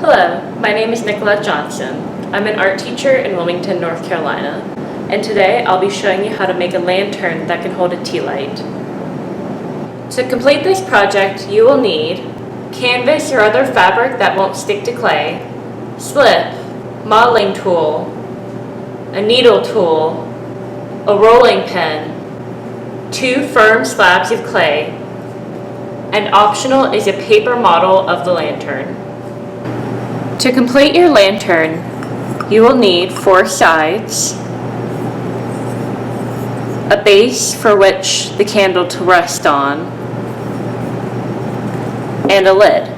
Hello, my name is Nicolette Johnson. I'm an art teacher in Wilmington, North Carolina, and today I'll be showing you how to make a lantern that can hold a tea light. To complete this project, you will need canvas or other fabric that won't stick to clay, slip, modeling tool, a needle tool, a rolling pin, 2 firm slabs of clay, and optional is a paper model of the lantern. To complete your lantern, you will need 4 sides, a base for which the candle to rest on, and a lid.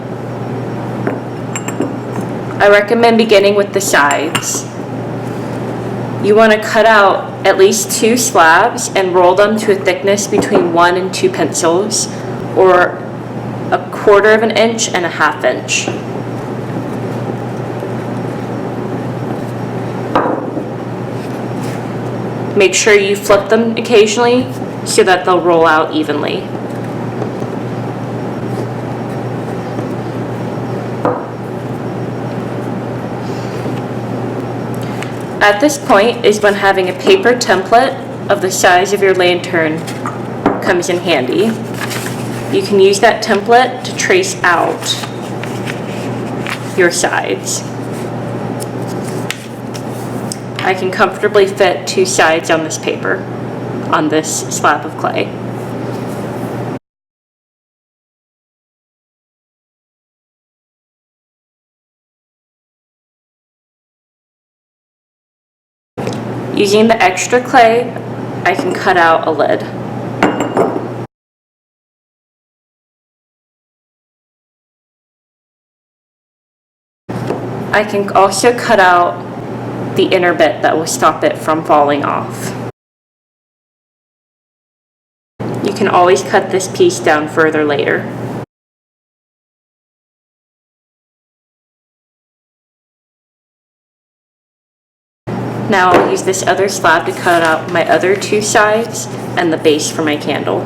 I recommend beginning with the sides. You want to cut out at least 2 slabs and roll them to a thickness between 1 and 2 pencils, or 1/4 of an inch and 1/2 inch. Make sure you flip them occasionally so that they'll roll out evenly. At this point is when having a paper template of the size of your lantern comes in handy. You can use that template to trace out your sides. I can comfortably fit 2 sides on this paper, on this slab of clay. Using the extra clay, I can cut out a lid. I can also cut out the inner bit that will stop it from falling off. You can always cut this piece down further later. Now I'll use this other slab to cut out my other 2 sides and the base for my candle.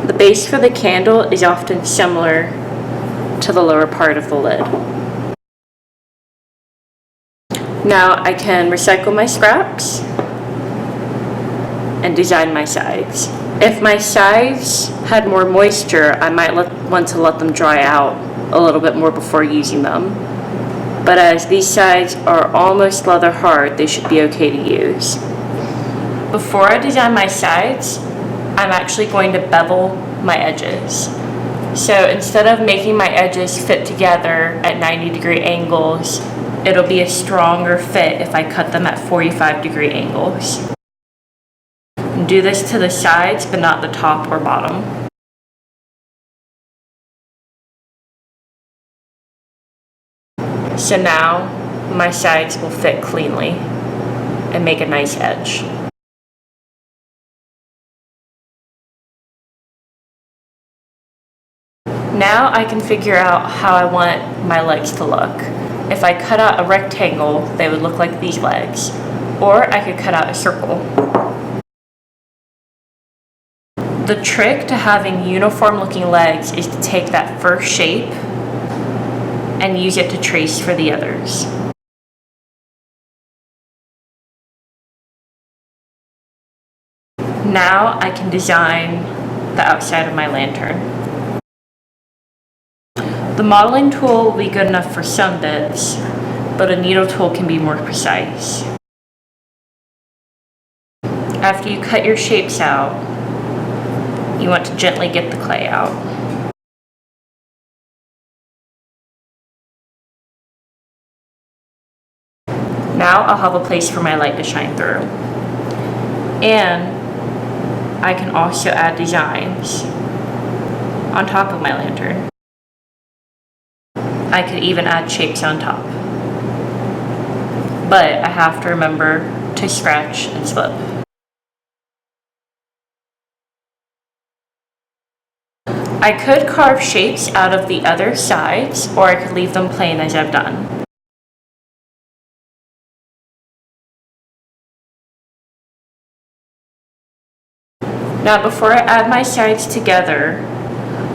The base for the candle is often similar to the lower part of the lid. Now I can recycle my scraps and design my sides. If my sides had more moisture, I might want to let them dry out a little bit more before using them. But as these sides are almost leather hard, they should be okay to use. Before I design my sides, I'm actually going to bevel my edges. So instead of making my edges fit together at 90-degree angles, it'll be a stronger fit if I cut them at 45-degree angles. Do this to the sides, but not the top or bottom. So now my sides will fit cleanly and make a nice edge. Now I can figure out how I want my legs to look. If I cut out a rectangle, they would look like these legs, or I could cut out a circle. The trick to having uniform looking legs is to take that first shape and use it to trace for the others. Now I can design the outside of my lantern. The modeling tool will be good enough for some bits, but a needle tool can be more precise. After you cut your shapes out, you want to gently get the clay out. Now I'll have a place for my light to shine through. And I can also add designs on top of my lantern. I could even add shapes on top. But I have to remember to scratch and slip. I could carve shapes out of the other sides, or I could leave them plain as I've done. Now before I add my sides together,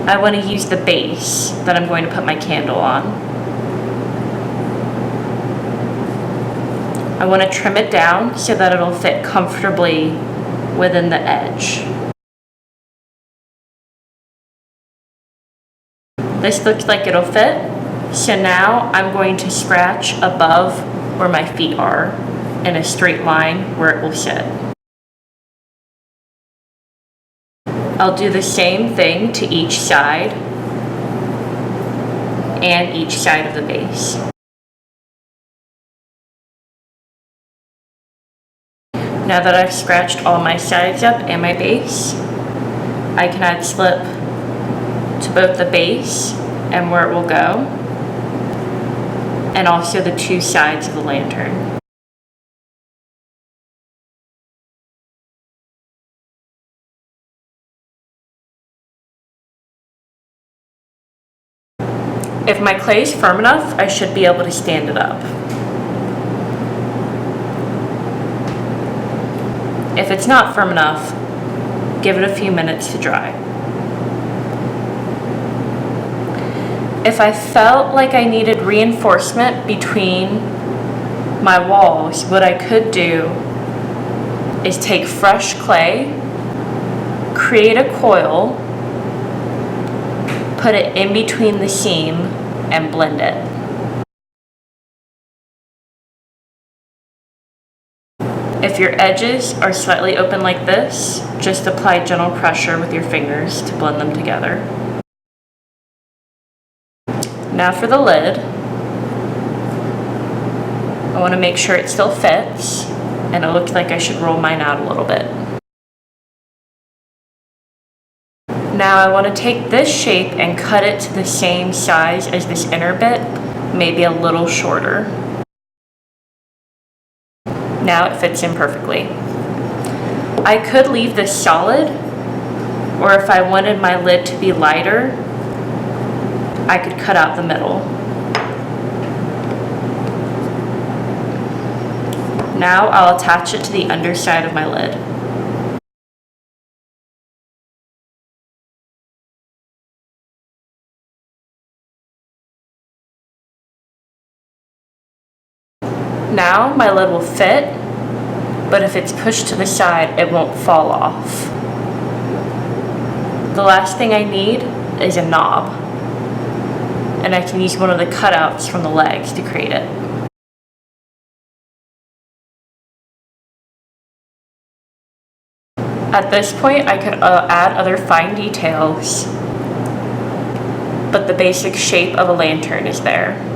I want to use the base that I'm going to put my candle on. I want to trim it down so that it'll fit comfortably within the edge. This looks like it'll fit, so now I'm going to scratch above where my feet are in a straight line where it will sit. I'll do the same thing to each side and each side of the base. Now that I've scratched all my sides up and my base, I can add slip to both the base and where it will go, and also the two sides of the lantern. If my clay is firm enough, I should be able to stand it up. If it's not firm enough, give it a few minutes to dry. If I felt like I needed reinforcement between my walls, what I could do is take fresh clay, create a coil, put it in between the seam, and blend it. If your edges are slightly open like this, just apply gentle pressure with your fingers to blend them together. Now for the lid, I want to make sure it still fits, and it looks like I should roll mine out a little bit. Now I want to take this shape and cut it to the same size as this inner bit, maybe a little shorter. Now it fits in perfectly. I could leave this solid, or if I wanted my lid to be lighter, I could cut out the middle. Now I'll attach it to the underside of my lid. Now my lid will fit, but if it's pushed to the side, it won't fall off. The last thing I need is a knob, and I can use one of the cutouts from the legs to create it. At this point, I could add other fine details, but the basic shape of a lantern is there.